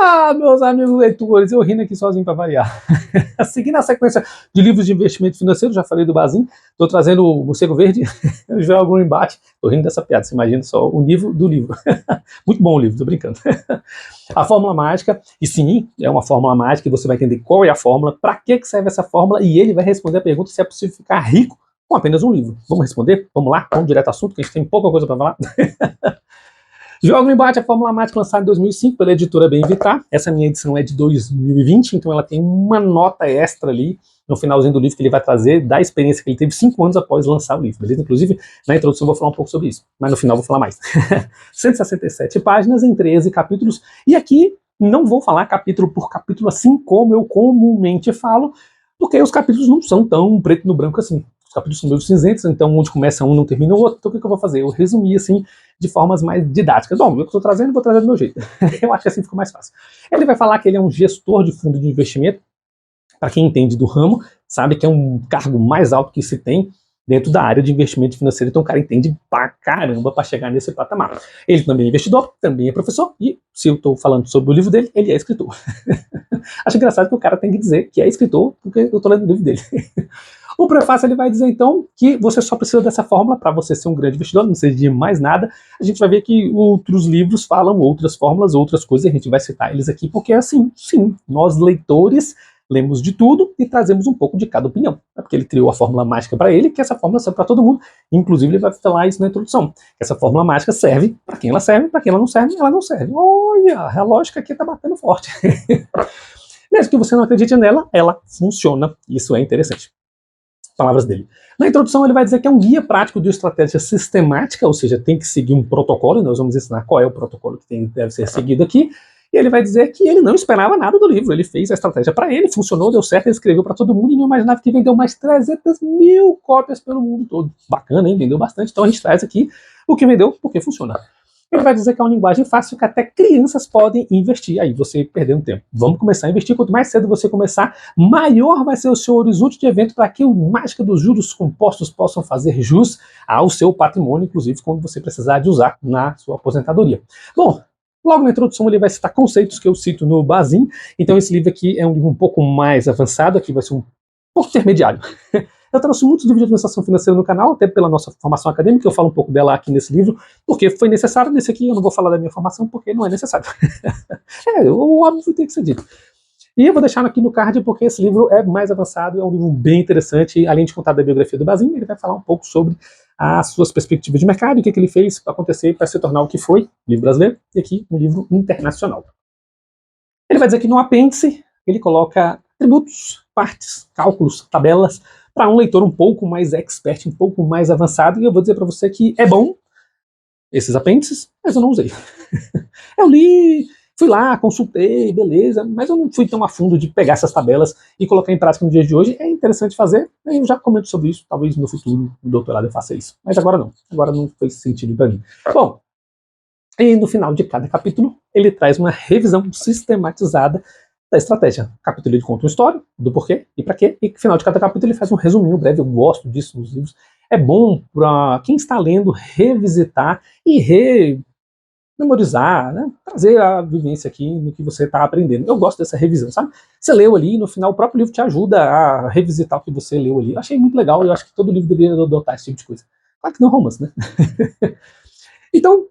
Ah, meus amigos leitores, eu rindo aqui sozinho para variar. Seguindo a sequência de livros de investimento financeiro, já falei do Bazin, estou trazendo o Morcego Verde, o Joel Greenblatt. Estou rindo dessa piada, você imagina só o nível do livro. Muito bom o livro, estou brincando. A fórmula mágica, e sim, é uma fórmula mágica, e você vai entender qual é a fórmula, para que serve essa fórmula, e ele vai responder a pergunta se é possível ficar rico com apenas um livro. Vamos responder? Vamos lá? Vamos direto ao assunto, que a gente tem pouca coisa para falar. Jogo Embate, a Fórmula Mágica, lançada em 2005 pela editora Bem Vitar. Essa minha edição é de 2020, então ela tem uma nota extra ali no finalzinho do livro que ele vai trazer da experiência que ele teve 5 anos após lançar o livro, beleza? Inclusive, na introdução eu vou falar um pouco sobre isso, mas no final eu vou falar mais. 167 páginas em 13 capítulos, e aqui não vou falar capítulo por capítulo assim como eu comumente falo, porque os capítulos não são tão preto no branco assim. Os capítulos são meio cinzentos, então onde começa um não termina o outro. Então o que eu vou fazer? Eu resumi assim de formas mais didáticas. Bom, eu que estou trazendo, vou trazer do meu jeito. Eu acho que assim fica mais fácil. Ele vai falar que ele é um gestor de fundo de investimento. Para quem entende do ramo, sabe que é um cargo mais alto que se tem dentro da área de investimento financeiro. Então o cara entende pra caramba para chegar nesse patamar. Ele também é investidor, também é professor, e se eu estou falando sobre o livro dele, ele é escritor. Acho engraçado que o cara tem que dizer que é escritor, porque eu estou lendo o livro dele. O prefácio ele vai dizer então que você só precisa dessa fórmula para você ser um grande investidor, não precisa de mais nada. A gente vai ver que outros livros falam outras fórmulas, outras coisas, a gente vai citar eles aqui, porque é assim, sim, nós leitores lemos de tudo e trazemos um pouco de cada opinião. É porque ele criou a fórmula mágica para ele, que essa fórmula serve para todo mundo. Inclusive ele vai falar isso na introdução. Essa fórmula mágica serve para quem ela serve, para quem ela não serve, ela não serve. Olha, a lógica aqui está batendo forte. Mesmo que você não acredite nela, ela funciona. Isso é interessante. Palavras dele. Na introdução ele vai dizer que é um guia prático de estratégia sistemática, ou seja, tem que seguir um protocolo, e nós vamos ensinar qual é o protocolo que deve ser seguido aqui, e ele vai dizer que ele não esperava nada do livro, ele fez a estratégia para ele, funcionou, deu certo, ele escreveu para todo mundo, e não imaginava que vendeu mais 300 mil cópias pelo mundo todo. Bacana, hein? Vendeu bastante, então a gente traz aqui o que vendeu, porque funciona. Ele vai dizer que é uma linguagem fácil que até crianças podem investir. Aí você perdendo tempo. Vamos começar a investir. Quanto mais cedo você começar, maior vai ser o seu horizonte de evento para que a mágica dos juros compostos possam fazer jus ao seu patrimônio, inclusive quando você precisar de usar na sua aposentadoria. Bom, logo na introdução ele vai citar conceitos que eu cito no Bazin. Então esse livro aqui é um livro um pouco mais avançado. Aqui vai ser um pouco intermediário. Eu trouxe muitos livros de administração financeira no canal, até pela nossa formação acadêmica, eu falo um pouco dela aqui nesse livro, porque foi necessário. Nesse aqui eu não vou falar da minha formação, porque não é necessário. O óbvio tem que ser dito. E eu vou deixar aqui no card, porque esse livro é mais avançado, é um livro bem interessante, além de contar da biografia do Bazin, ele vai falar um pouco sobre as suas perspectivas de mercado, o que ele fez para acontecer, para se tornar o que foi, livro brasileiro, e aqui um livro internacional. Ele vai dizer que no apêndice, ele coloca atributos, partes, cálculos, tabelas, para um leitor um pouco mais expert, um pouco mais avançado, e eu vou dizer para você que é bom esses apêndices, mas eu não usei. Eu li, fui lá, consultei, beleza, mas eu não fui tão a fundo de pegar essas tabelas e colocar em prática no dia de hoje. É interessante fazer, eu já comento sobre isso, talvez no futuro, no doutorado eu faça isso, mas agora não fez sentido para mim. Bom, e no final de cada capítulo, ele traz uma revisão sistematizada da estratégia. O capítulo ele conta uma história do porquê e para quê, e no final de cada capítulo ele faz um resuminho breve. Eu gosto disso nos livros. É bom para quem está lendo revisitar e rememorizar, né? Trazer a vivência aqui no que você está aprendendo. Eu gosto dessa revisão, sabe? Você leu ali, no final o próprio livro te ajuda a revisitar o que você leu ali. Eu achei muito legal, eu acho que todo livro deveria adotar esse tipo de coisa. Claro que não é romance, né? Então,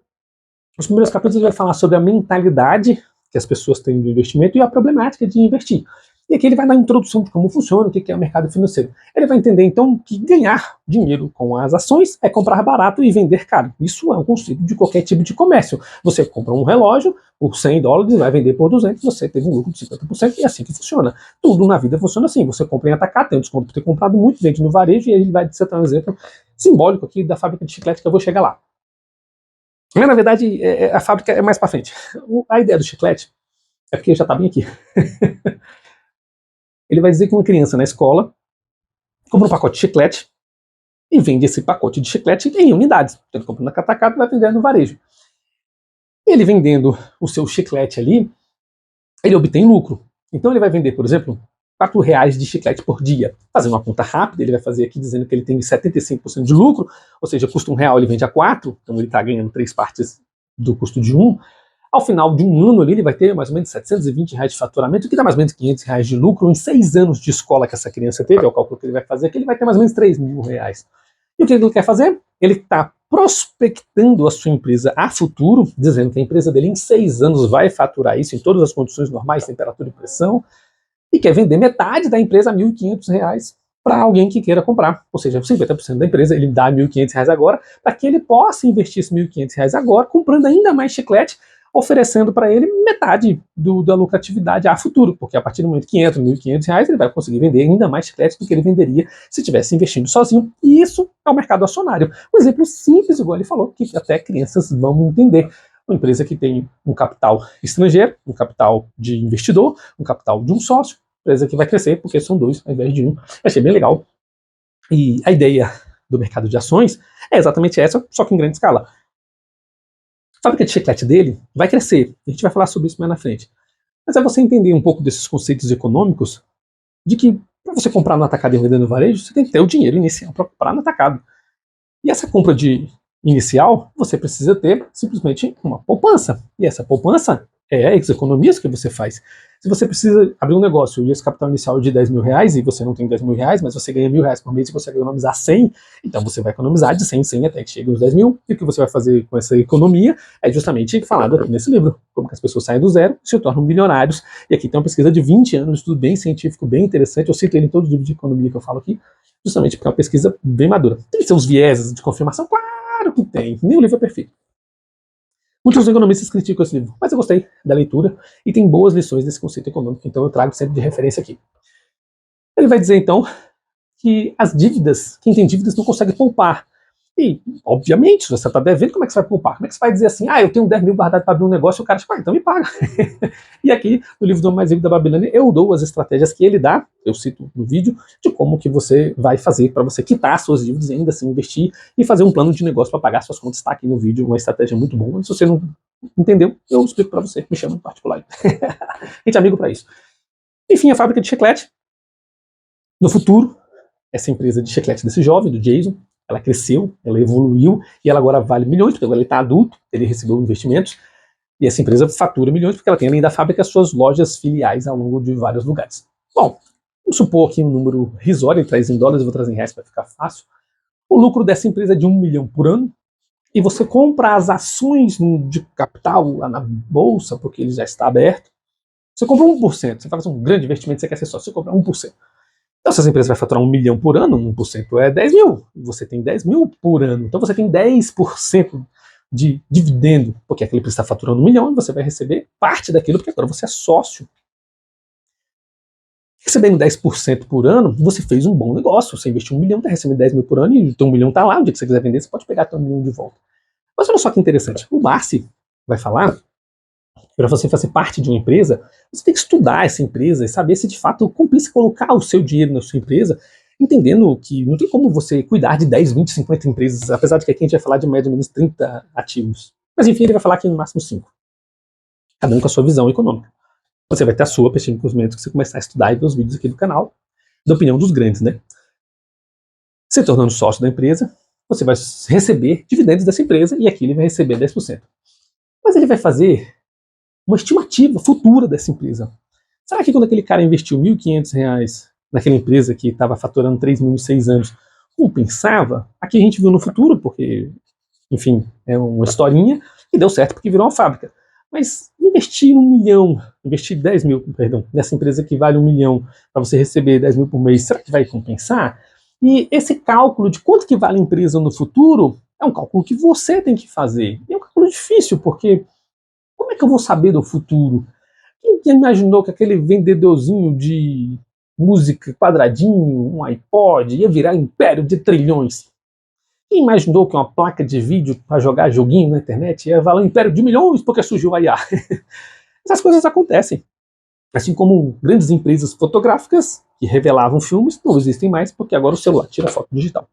os primeiros capítulos ele vai falar sobre a mentalidade que as pessoas têm do investimento e a problemática de investir. E aqui ele vai dar a introdução de como funciona, o que é o mercado financeiro. Ele vai entender, então, que ganhar dinheiro com as ações é comprar barato e vender caro. Isso é um conceito de qualquer tipo de comércio. Você compra um relógio por $100, vai vender por 200, você teve um lucro de 50%, e é assim que funciona. Tudo na vida funciona assim. Você compra em atacado, tem um desconto por ter comprado muito, vende no varejo, e ele vai citar um exemplo simbólico aqui da fábrica de chiclete, que eu vou chegar lá. Mas, na verdade, a fábrica é mais para frente. A ideia do chiclete é porque já está bem aqui. Ele vai dizer que uma criança na escola compra um pacote de chiclete e vende esse pacote de chiclete em unidades. Então, ele compra na atacado e vai vender no varejo. Ele vendendo o seu chiclete ali, ele obtém lucro. Então ele vai vender, por exemplo, R$4 de chiclete por dia. Fazendo uma conta rápida, ele vai fazer aqui dizendo que ele tem 75% de lucro, ou seja, custa R$1, ele vende a 4, então ele está ganhando 3 partes do custo de 1. Ao final de um ano ali, ele vai ter mais ou menos R$ 720 de faturamento, que dá mais ou menos R$ 500 de lucro. Em 6 anos de escola que essa criança teve, é o cálculo que ele vai fazer, que ele vai ter mais ou menos R$ 3.000. E o que ele quer fazer? Ele está prospectando a sua empresa a futuro, dizendo que a empresa dele em 6 anos vai faturar isso em todas as condições normais, temperatura e pressão, e quer vender metade da empresa a R$ 1.500 para alguém que queira comprar. Ou seja, 50% da empresa ele dá R$ 1.500 agora, para que ele possa investir esses R$ 1.500 agora, comprando ainda mais chiclete, oferecendo para ele metade da lucratividade a futuro, porque a partir do momento que entra R$ 1.500, ele vai conseguir vender ainda mais chiclete do que ele venderia se estivesse investindo sozinho. E isso é o mercado acionário. Um exemplo simples, igual ele falou, que até crianças vão entender. Uma empresa que tem um capital estrangeiro, um capital de investidor, um capital de um sócio, empresa que vai crescer, porque são dois ao invés de um. Achei bem legal. E a ideia do mercado de ações é exatamente essa, só que em grande escala. A fábrica de chiclete dele vai crescer, a gente vai falar sobre isso mais na frente. Mas é você entender um pouco desses conceitos econômicos, de que para você comprar no atacado e vender no varejo, você tem que ter o dinheiro inicial para comprar no atacado. E essa compra inicial, você precisa ter simplesmente uma poupança. E essa poupança é as economias que você faz. Se você precisa abrir um negócio e esse capital inicial é de R$ 10.000 e você não tem R$ 10.000, mas você ganha R$ 1.000 por mês e você vai economizar 100, então você vai economizar de 100 em 100 até que chegue aos 10.000. E o que você vai fazer com essa economia é justamente falado nesse livro, como que as pessoas saem do zero e se tornam milionários. E aqui tem uma pesquisa de 20 anos, tudo bem científico, bem interessante. Eu cito ele em todo livro de economia que eu falo aqui, justamente porque é uma pesquisa bem madura. Tem seus vieses de confirmação? Claro que tem. Nem o livro é perfeito. Muitos economistas criticam esse livro, mas eu gostei da leitura e tem boas lições desse conceito econômico, então eu trago sempre de referência aqui. Ele vai dizer, então, que as dívidas, quem tem dívidas não consegue poupar. E, obviamente, se você está devendo, como é que você vai poupar? Como é que você vai dizer assim, eu tenho 10 mil guardado para abrir um negócio, e o cara diz, então me paga. E aqui, no livro do Homem Mais Rico da Babilônia, eu dou as estratégias que ele dá, eu cito no vídeo, de como que você vai fazer para você quitar suas dívidas e ainda assim investir e fazer um plano de negócio para pagar suas contas. Está aqui no vídeo, uma estratégia muito boa. Se você não entendeu, eu explico para você, me chama em particular. A gente é amigo para isso. Enfim, a fábrica de chiclete. No futuro, essa empresa de chiclete desse jovem, do Jason, ela cresceu, ela evoluiu e ela agora vale milhões, porque agora ele está adulto, ele recebeu investimentos e essa empresa fatura milhões porque ela tem além da fábrica suas lojas filiais ao longo de vários lugares. Bom, vamos supor aqui um número risório, ele traz em dólares, eu vou trazer em reais para ficar fácil. O lucro dessa empresa é de 1 milhão por ano e você compra as ações de capital lá na bolsa, porque ele já está aberto. Você compra 1%, você faz um grande investimento, você quer ser sócio, você compra 1%. Então, se essa empresa vai faturar 1 milhão por ano, 1% é 10 mil. Você tem 10 mil por ano. Então, você tem 10% de dividendo, porque aquela empresa está faturando 1 milhão e você vai receber parte daquilo, porque agora você é sócio. Recebendo 10% por ano, você fez um bom negócio. Você investiu 1 milhão, está recebendo 10 mil por ano e o teu 1 milhão está lá. O dia que você quiser vender, você pode pegar teu 1 milhão de volta. Mas olha só que interessante. O Marci vai falar, para você fazer parte de uma empresa, você tem que estudar essa empresa e saber se de fato compensa colocar o seu dinheiro na sua empresa, entendendo que não tem como você cuidar de 10, 20, 50 empresas, apesar de que aqui a gente vai falar de mais ou menos 30 ativos. Mas enfim, ele vai falar que no máximo 5. Cada um com a sua visão econômica. Você vai ter a sua a partir do conhecimento que você começar a estudar e ver os vídeos aqui do canal, da opinião dos grandes, né? Se tornando sócio da empresa, você vai receber dividendos dessa empresa e aqui ele vai receber 10%. Mas ele vai fazer uma estimativa futura dessa empresa. Será que quando aquele cara investiu R$ 1.500 naquela empresa que estava faturando 3 mil em 6 anos, compensava? Aqui a gente viu no futuro, porque, enfim, é uma historinha, e deu certo porque virou uma fábrica. Mas investir 1 milhão, investir 10 mil, perdão, nessa empresa que vale 1 milhão, para você receber 10 mil por mês, será que vai compensar? E esse cálculo de quanto que vale a empresa no futuro é um cálculo que você tem que fazer. E é um cálculo difícil, porque como é que eu vou saber do futuro? Quem imaginou que aquele vendedorzinho de música quadradinho, um iPod, ia virar império de trilhões? Quem imaginou que uma placa de vídeo para jogar joguinho na internet ia valer um império de milhões porque surgiu a IA? Essas coisas acontecem. Assim como grandes empresas fotográficas que revelavam filmes não existem mais porque agora o celular tira foto digital.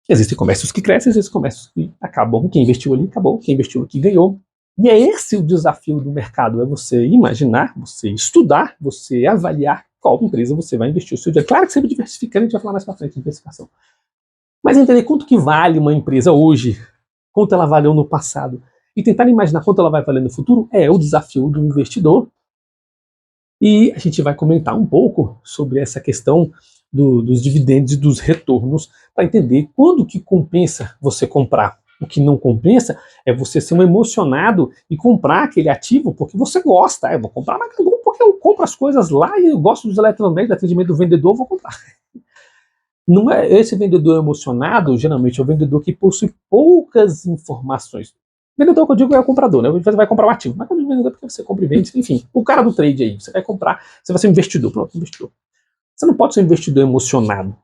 Existem comércios que crescem, existem comércios que acabam. Quem investiu ali acabou, quem investiu aqui ganhou. E é esse o desafio do mercado, é você imaginar, você estudar, você avaliar qual empresa você vai investir o seu dinheiro. Claro que sempre diversificando, a gente vai falar mais para frente de diversificação. Mas entender quanto que vale uma empresa hoje, quanto ela valeu no passado, e tentar imaginar quanto ela vai valer no futuro é o desafio do investidor. E a gente vai comentar um pouco sobre essa questão dos dividendos e dos retornos para entender quando que compensa você comprar. O que não compensa é você ser um emocionado e comprar aquele ativo porque você gosta. Eu vou comprar Magalu porque eu compro as coisas lá e eu gosto dos eletrodomésticos, do atendimento do vendedor, eu vou comprar. Não é esse vendedor emocionado, geralmente é o vendedor que possui poucas informações. Vendedor que eu digo é o comprador, né? Você vai comprar um ativo, mas quando é vendedor é porque você compra e vende, enfim. O cara do trade aí, você vai comprar, você vai ser um investidor, pronto, investidor. Você não pode ser um investidor emocionado.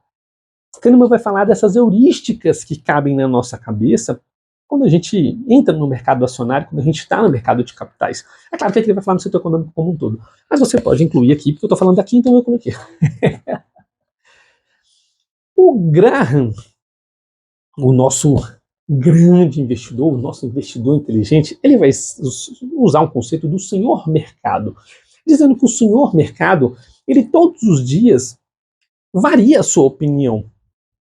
Kahneman vai falar dessas heurísticas que cabem na nossa cabeça quando a gente entra no mercado acionário, quando a gente está no mercado de capitais. É claro que ele vai falar no setor econômico como um todo, mas você pode incluir aqui, porque eu estou falando daqui, então eu coloquei. O Graham, o nosso grande investidor, o nosso investidor inteligente, ele vai usar um conceito do senhor mercado, dizendo que o senhor mercado, ele todos os dias varia a sua opinião.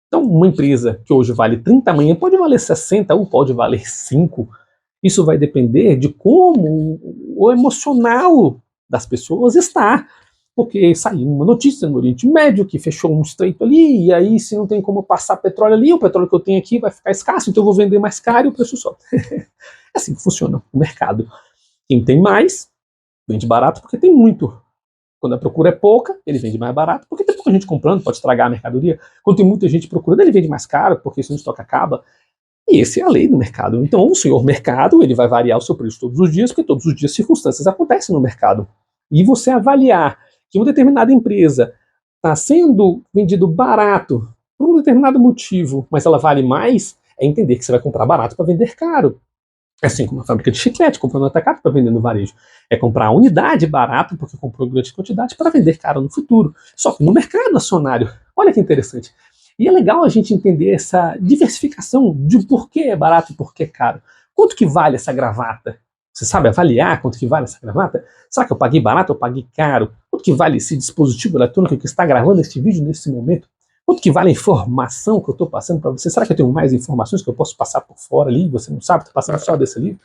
Então, uma empresa que hoje vale 30, amanhã pode valer 60 ou pode valer 5. Isso vai depender de como o emocional das pessoas está. Porque saiu uma notícia no Oriente Médio que fechou um estreito ali, e aí se não tem como passar petróleo ali, o petróleo que eu tenho aqui vai ficar escasso, então eu vou vender mais caro e o preço sobe. É assim que funciona o mercado. Quem tem mais, vende barato porque tem muito. Quando a procura é pouca, ele vende mais barato, porque tem pouca gente comprando, pode estragar a mercadoria. Quando tem muita gente procurando, ele vende mais caro, porque senão o estoque acaba. E essa é a lei do mercado. Então, o senhor mercado, ele vai variar o seu preço todos os dias, porque todos os dias circunstâncias acontecem no mercado. E você avaliar que uma determinada empresa está sendo vendido barato por um determinado motivo, mas ela vale mais, é entender que você vai comprar barato para vender caro. Assim como uma fábrica de chiclete, comprando atacado para vender no varejo. É comprar a unidade barato, porque comprou em grande quantidade, para vender caro no futuro. Só que no mercado acionário. Olha que interessante. E é legal a gente entender essa diversificação de por que é barato e por que é caro. Quanto que vale essa gravata? Você sabe avaliar quanto que vale essa gravata? Será que eu paguei barato ou paguei caro? Quanto que vale esse dispositivo eletrônico que está gravando este vídeo nesse momento? Quanto que vale a informação que eu estou passando para você? Será que eu tenho mais informações que eu posso passar por fora ali? Você não sabe, está passando só desse livro?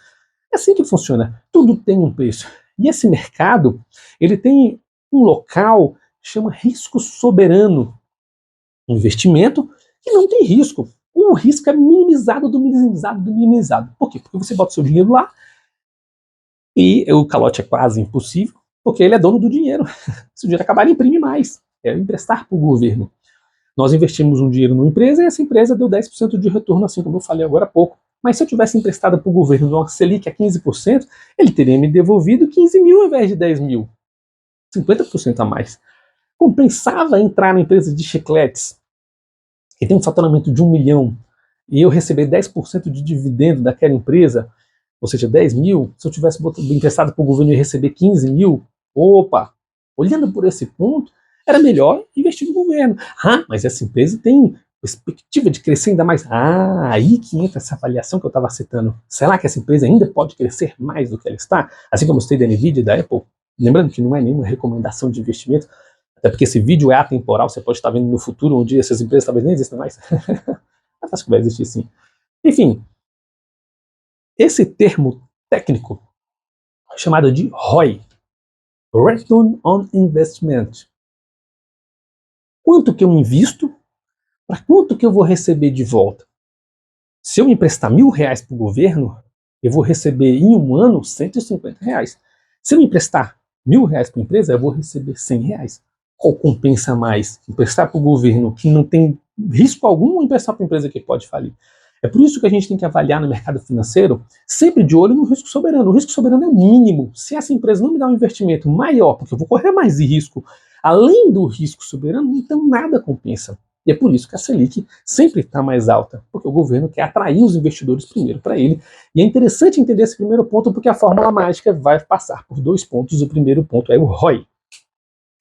É assim que funciona. Tudo tem um preço. E esse mercado, ele tem um local que chama risco soberano. Um investimento que não tem risco. O risco é minimizado, do minimizado, do minimizado. Por quê? Porque você bota o seu dinheiro lá e o calote é quase impossível, porque ele é dono do dinheiro. Se o dinheiro acabar, ele imprime mais. É emprestar para o governo. Nós investimos um dinheiro numa empresa e essa empresa deu 10% de retorno, assim como eu falei agora há pouco. Mas se eu tivesse emprestado para o governo uma Selic a 15%, ele teria me devolvido 15 mil ao invés de 10 mil. 50% a mais. Compensava entrar na empresa de chicletes, que tem um faturamento de 1 milhão, e eu receber 10% de dividendo daquela empresa, ou seja, 10 mil, se eu tivesse emprestado para o governo e receber 15 mil, opa, olhando por esse ponto, era melhor investir no governo. Ah, mas essa empresa tem perspectiva de crescer ainda mais. Ah, aí que entra essa avaliação que eu estava citando. Será que essa empresa ainda pode crescer mais do que ela está? Assim como eu citei da Nvidia e da Apple. Lembrando que não é nenhuma recomendação de investimento, até porque esse vídeo é atemporal, você pode estar vendo no futuro, um dia essas empresas talvez nem existam mais. Mas acho que vai existir sim. Enfim, esse termo técnico é chamado de ROI, Return on Investment. Quanto que eu invisto, para quanto que eu vou receber de volta? Se eu emprestar R$1.000 para o governo, eu vou receber em um ano R$150. Se eu emprestar R$1.000 para a empresa, eu vou receber R$100. Qual compensa mais? Emprestar para o governo que não tem risco algum ou emprestar para a empresa que pode falir? É por isso que a gente tem que avaliar no mercado financeiro sempre de olho no risco soberano. O risco soberano é o mínimo. Se essa empresa não me dá um investimento maior, porque eu vou correr mais de risco, além do risco soberano, então nada compensa. E é por isso que a Selic sempre está mais alta, porque o governo quer atrair os investidores primeiro para ele. E é interessante entender esse primeiro ponto, porque a fórmula mágica vai passar por 2 pontos. O primeiro ponto é o ROI,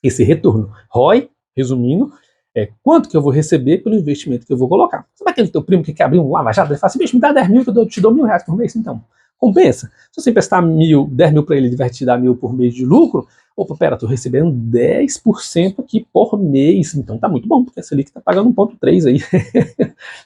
esse retorno. ROI, resumindo, é quanto que eu vou receber pelo investimento que eu vou colocar. Sabe aquele teu primo que quer abrir um lava-jato? Ele fala assim, bicho, me dá 10 mil que eu te dou R$1.000 por mês? Então, compensa. Se você emprestar 10 mil para ele, ele vai te dar 1.000 por mês de lucro. Opa, pera, tô recebendo 10% aqui por mês. Então tá muito bom, porque a Selic tá pagando 1,3 aí.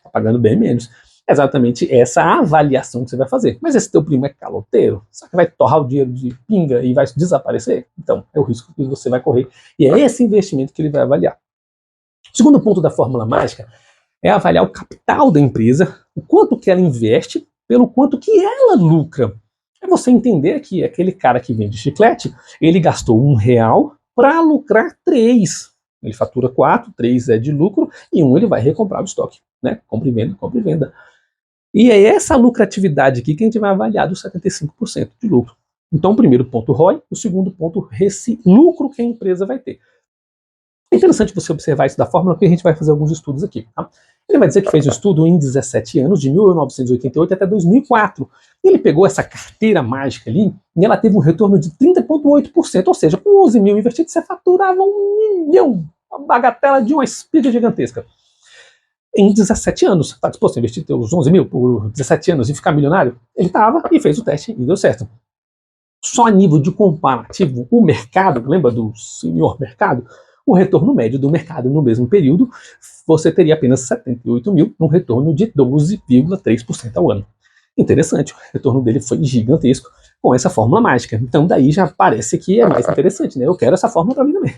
Tá pagando bem menos. exatamente essa avaliação que você vai fazer. Mas esse teu primo é caloteiro? Será que vai torrar o dinheiro de pinga e vai desaparecer? Então, é o risco que você vai correr. E é esse investimento que ele vai avaliar. O segundo ponto da fórmula mágica é avaliar o capital da empresa, o quanto que ela investe, pelo quanto que ela lucra. É você entender que aquele cara que vende chiclete, ele gastou R$1 para lucrar 3. Ele fatura 4, 3 é de lucro, e 1 ele vai recomprar o estoque. Né? Compra e venda, compra e venda. E é essa lucratividade aqui que a gente vai avaliar dos 75% de lucro. Então, o primeiro ponto, ROI, o segundo ponto, esse lucro que a empresa vai ter. É interessante você observar isso da fórmula, porque a gente vai fazer alguns estudos aqui. Tá? Ele vai dizer que fez o estudo em 17 anos, de 1988 até 2004. Ele pegou essa carteira mágica ali e ela teve um retorno de 30,8%, ou seja, com 11 mil investidos você faturava 1 milhão, uma bagatela de uma espiga gigantesca. Em 17 anos, está disposto a investir os 11 mil por 17 anos e ficar milionário? Ele estava e fez o teste e deu certo. Só a nível de comparativo, o mercado, lembra do senhor mercado? O retorno médio do mercado no mesmo período, você teria apenas 78 mil, um retorno de 12,3% ao ano. Interessante, o retorno dele foi gigantesco com essa fórmula mágica. Então daí já parece que é mais interessante, né? Eu quero essa fórmula para mim também.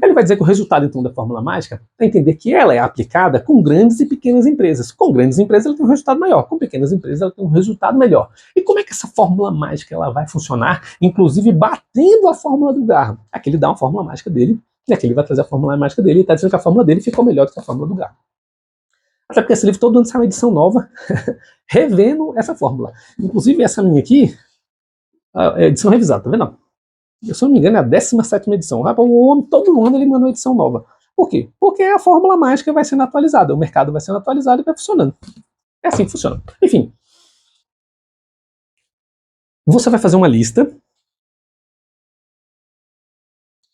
Ele vai dizer que o resultado, então, da fórmula mágica é entender que ela é aplicada com grandes e pequenas empresas. Com grandes empresas ela tem um resultado maior, com pequenas empresas ela tem um resultado melhor. E como é que essa fórmula mágica ela vai funcionar, inclusive batendo a fórmula do Garro? Aqui ele dá uma fórmula mágica dele, e aqui ele vai trazer a fórmula mágica dele, e está dizendo que a fórmula dele ficou melhor do que a fórmula do Garro. Até porque esse livro todo ano sai uma edição nova, revendo essa fórmula. Inclusive essa minha aqui, é edição revisada, tá vendo? Se eu não me engano, é a 17ª edição. Todo ano ele manda uma edição nova. Por quê? Porque a fórmula mágica vai sendo atualizada, o mercado vai sendo atualizado e vai funcionando. É assim que funciona. Enfim. Você vai fazer uma lista.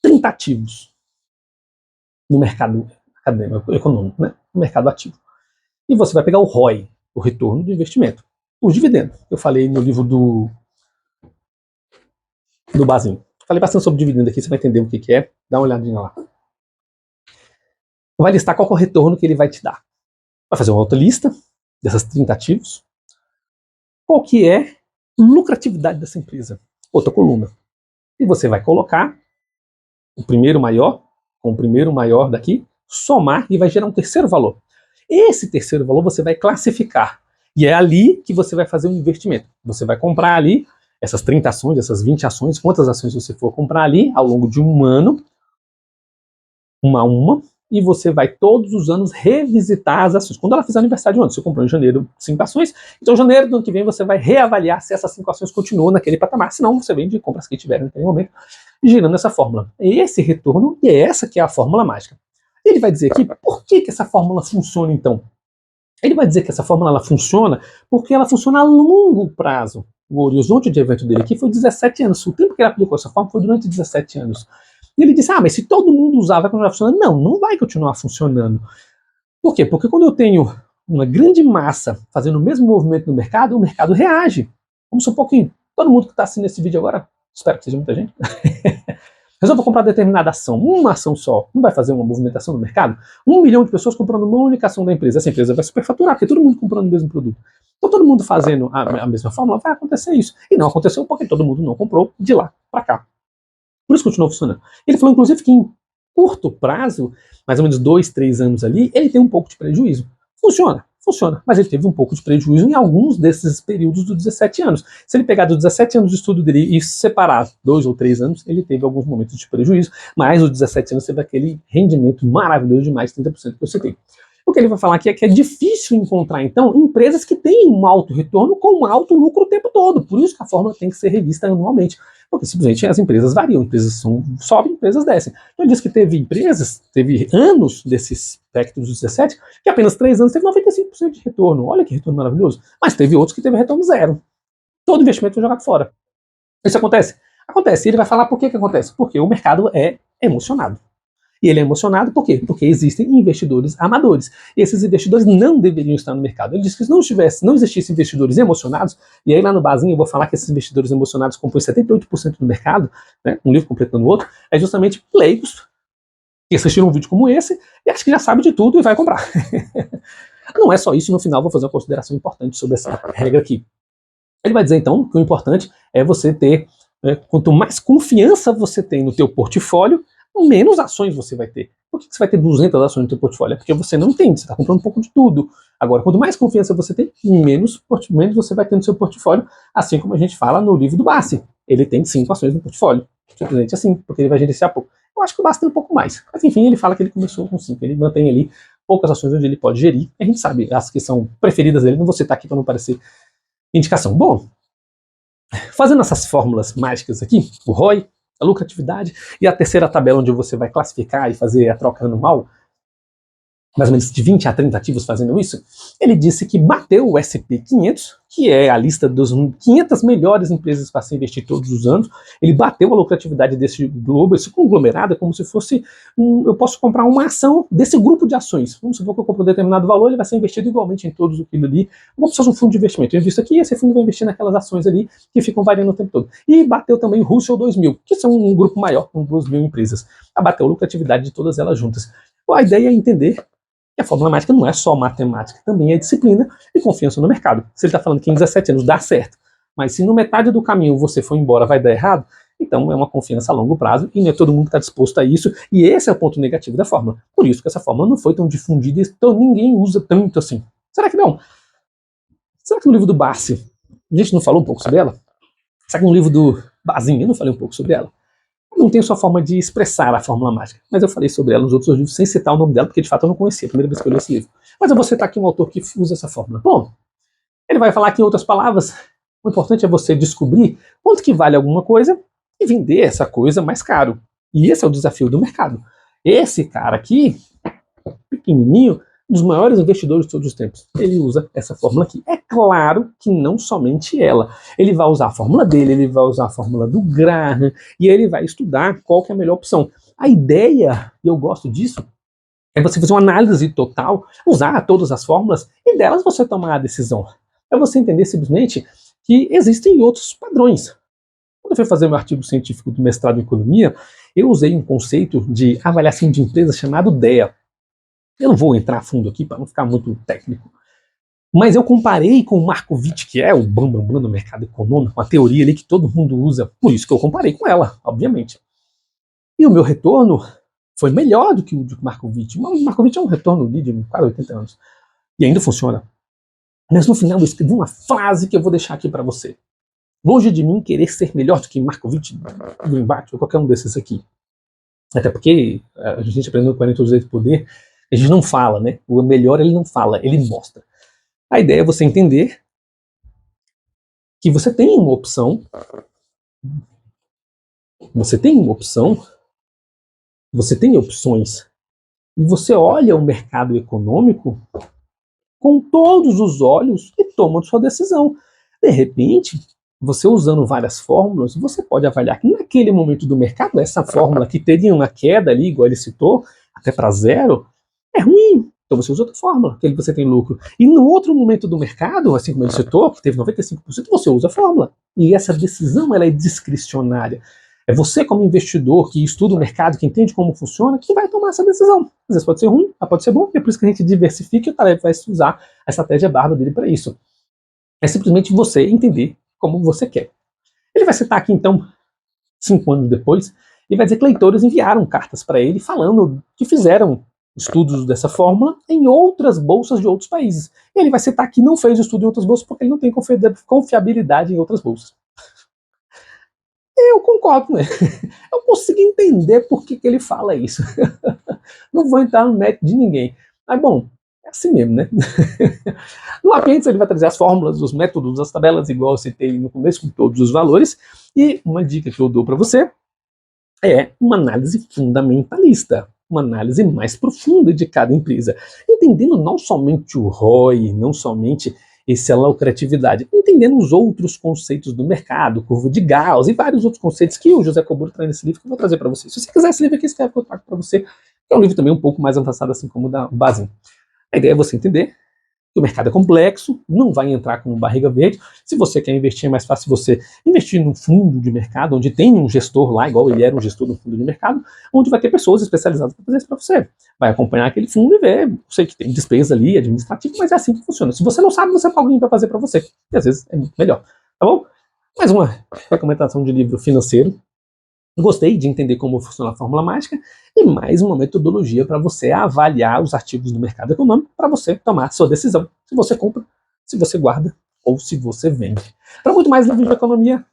30 ativos no mercado acadêmico, econômico, né? No mercado ativo. E você vai pegar o ROI, o retorno do investimento. Os dividendos. Eu falei no livro do Bazinho. Falei bastante sobre dividendo aqui, você vai entender o que é. Dá uma olhadinha lá. Vai listar qual é o retorno que ele vai te dar. Vai fazer uma outra lista dessas 30 ativos. Qual que é a lucratividade dessa empresa? Outra coluna. E você vai colocar o primeiro maior com o primeiro maior daqui, somar e vai gerar um terceiro valor. Esse terceiro valor você vai classificar. E é ali que você vai fazer um investimento. Você vai comprar ali essas 30 ações, essas 20 ações, quantas ações você for comprar ali ao longo de um ano, uma a uma, e você vai todos os anos revisitar as ações. Quando ela fizer aniversário de um ano, você comprou em janeiro 5 ações, então em janeiro do ano que vem você vai reavaliar se essas 5 ações continuam naquele patamar, senão você vende e compra as que tiverem naquele momento, girando essa fórmula. E esse retorno, e é essa que é a fórmula mágica. Ele vai dizer aqui, por que essa fórmula funciona então? Ele vai dizer que essa fórmula ela funciona porque ela funciona a longo prazo. O horizonte de evento dele aqui foi 17 anos. O tempo que ele aplicou essa fórmula foi durante 17 anos. E ele disse, mas se todo mundo usar, vai continuar funcionando? Não, não vai continuar funcionando. Por quê? Porque quando eu tenho uma grande massa fazendo o mesmo movimento no mercado, o mercado reage. Vamos supor que todo mundo que está assistindo esse vídeo agora, espero que seja muita gente, resolva comprar determinada ação, uma ação só, não vai fazer uma movimentação no mercado? 1 milhão de pessoas comprando uma única ação da empresa, essa empresa vai superfaturar, porque todo mundo comprando o mesmo produto. Então todo mundo fazendo a mesma fórmula, vai acontecer isso. E não aconteceu porque todo mundo não comprou de lá para cá. Por isso continuou funcionando. Ele falou, inclusive, que em curto prazo, mais ou menos 2, 3 anos ali, ele tem um pouco de prejuízo. Funciona, mas ele teve um pouco de prejuízo em alguns desses períodos dos 17 anos. Se ele pegar dos 17 anos de estudo dele e separar 2 ou 3 anos, ele teve alguns momentos de prejuízo, mas os 17 anos teve aquele rendimento maravilhoso de mais de 30% que eu citei. O que ele vai falar aqui é que é difícil encontrar, então, empresas que têm um alto retorno com um alto lucro o tempo todo. Por isso que a fórmula tem que ser revista anualmente. Porque simplesmente as empresas variam, empresas sobem, empresas descem. Então ele diz que teve anos desses espectros dos 17, que apenas 3 anos teve 95% de retorno. Olha que retorno maravilhoso. Mas teve outros que teve retorno zero. Todo investimento foi jogado fora. Isso acontece? Acontece. E ele vai falar por que acontece. Porque o mercado é emocionado. E ele é emocionado por quê? Porque existem investidores amadores. E esses investidores não deveriam estar no mercado. Ele diz que se não existissem investidores emocionados, e aí lá no Bazinho eu vou falar que esses investidores emocionados compõem 78% do mercado, né, um livro completando o outro, é justamente leigos que assistiram um vídeo como esse e acho que já sabe de tudo e vai comprar. Não é só isso, no final vou fazer uma consideração importante sobre essa regra aqui. Ele vai dizer então que o importante é você ter, quanto mais confiança você tem no teu portfólio, menos ações você vai ter. Por que você vai ter 200 ações no teu portfólio? É porque você não entende, você está comprando um pouco de tudo. Agora, quanto mais confiança você tem, menos você vai ter no seu portfólio, assim como a gente fala no livro do Bassi. Ele tem 5 ações no portfólio. Simplesmente assim, porque ele vai gerenciar pouco. Eu acho que o Bassi tem um pouco mais. Mas enfim, ele fala que ele começou com 5. Ele mantém ali poucas ações onde ele pode gerir. A gente sabe as que são preferidas dele, não vou citar aqui para não parecer indicação. Bom, fazendo essas fórmulas mágicas aqui, o ROI, a lucratividade, e a terceira tabela onde você vai classificar e fazer a troca anual, mais ou menos de 20 a 30 ativos fazendo isso, ele disse que bateu o S&P 500, que é a lista dos 500 melhores empresas para se investir todos os anos. Ele bateu a lucratividade desse globo, esse conglomerado, é como se fosse eu posso comprar uma ação desse grupo de ações. Vamos supor que eu compro um determinado valor, ele vai ser investido igualmente em todos aquilo ali. Como se fosse um fundo de investimento. Eu invisto aqui, esse fundo vai investir naquelas ações ali que ficam variando o tempo todo. E bateu também o Russell 2000, que são um grupo maior, com 2.000 empresas. Bateu a lucratividade de todas elas juntas. A ideia é entender que a fórmula mágica não é só matemática, também é disciplina e confiança no mercado. Se ele está falando que em 17 anos dá certo, mas se no metade do caminho você for embora vai dar errado, então é uma confiança a longo prazo e não é todo mundo que está disposto a isso, e esse é o ponto negativo da fórmula. Por isso que essa fórmula não foi tão difundida e ninguém usa tanto assim. Será que não? Será que no livro do Bassi a gente não falou um pouco sobre ela? Será que no livro do Bazinho eu não falei um pouco sobre ela? Não tem sua forma de expressar a fórmula mágica, mas eu falei sobre ela nos outros livros sem citar o nome dela, porque de fato eu não conhecia, a primeira vez que eu li esse livro. Mas eu vou citar aqui um autor que usa essa fórmula. Bom, ele vai falar aqui em outras palavras, o importante é você descobrir quanto que vale alguma coisa e vender essa coisa mais caro. E esse é o desafio do mercado. Esse cara aqui, pequenininho, um dos maiores investidores de todos os tempos, ele usa essa fórmula aqui. É claro que não somente ela. Ele vai usar a fórmula dele, ele vai usar a fórmula do Graham, e ele vai estudar qual que é a melhor opção. A ideia, e eu gosto disso, é você fazer uma análise total, usar todas as fórmulas, e delas você tomar a decisão. É você entender simplesmente que existem outros padrões. Quando eu fui fazer meu artigo científico do mestrado em economia, eu usei um conceito de avaliação de empresa chamado DEA. Eu não vou entrar a fundo aqui para não ficar muito técnico, mas eu comparei com o Markowitz, que é o bambambam do mercado econômico, uma teoria ali que todo mundo usa, por isso que eu comparei com ela, obviamente. E o meu retorno foi melhor do que o de Markowitz. O Markowitz é um retorno de quase 80 anos, e ainda funciona. Mas no final eu escrevi uma frase que eu vou deixar aqui para você. Longe de mim querer ser melhor do que Markowitz, Greenblatt ou qualquer um desses aqui. Até porque a gente aprendeu 42 leis do poder, a gente não fala, né? O melhor ele não fala, ele mostra. A ideia é você entender que você tem uma opção, você tem opções, e você olha o mercado econômico com todos os olhos e toma sua decisão. De repente, você usando várias fórmulas, você pode avaliar que naquele momento do mercado, essa fórmula que teria uma queda ali, igual ele citou, até para zero, é ruim. Então você usa outra fórmula, que você tem lucro. E no outro momento do mercado, assim como ele citou, que teve 95%, você usa a fórmula. E essa decisão ela é discricionária. É você, como investidor, que estuda o mercado, que entende como funciona, que vai tomar essa decisão. Às vezes pode ser ruim, mas pode ser bom, e é por isso que a gente diversifica e o Taleb vai usar a estratégia barba dele para isso. É simplesmente você entender como você quer. Ele vai citar aqui, então, 5 anos depois, e vai dizer que leitores enviaram cartas para ele falando que fizeram estudos dessa fórmula em outras bolsas de outros países. E ele vai citar que não fez estudo em outras bolsas porque ele não tem confiabilidade em outras bolsas. Eu concordo com ele. Eu consigo entender por que ele fala isso. Não vou entrar no mérito de ninguém. Mas, bom, é assim mesmo, né? No apêndice ele vai trazer as fórmulas, os métodos, as tabelas, igual eu citei no começo, com todos os valores. E uma dica que eu dou para você é uma análise fundamentalista, uma análise mais profunda de cada empresa, entendendo não somente o ROI, não somente essa lucratividade, entendendo os outros conceitos do mercado, curva de Gauss e vários outros conceitos que o José Koburo traz nesse livro que eu vou trazer para você. Se você quiser esse livro aqui, escreve que eu trago para você, que é um livro também um pouco mais avançado, assim como o da Basin. A ideia é você entender O mercado é complexo, não vai entrar com barriga verde. Se você quer investir, é mais fácil você investir num fundo de mercado, onde tem um gestor lá, igual ele era um gestor do fundo de mercado, onde vai ter pessoas especializadas para fazer isso para você. Vai acompanhar aquele fundo e ver. Eu sei que tem despesa ali, administrativa, mas é assim que funciona. Se você não sabe, você paga alguém para fazer para você. E às vezes é muito melhor. Tá bom? Mais uma recomendação de livro financeiro. Gostei de entender como funciona a fórmula mágica e mais uma metodologia para você avaliar os ativos do mercado econômico para você tomar sua decisão. Se você compra, se você guarda ou se você vende. Para muito mais livros de economia,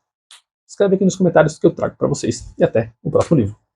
escreve aqui nos comentários que eu trago para vocês. E até o próximo livro.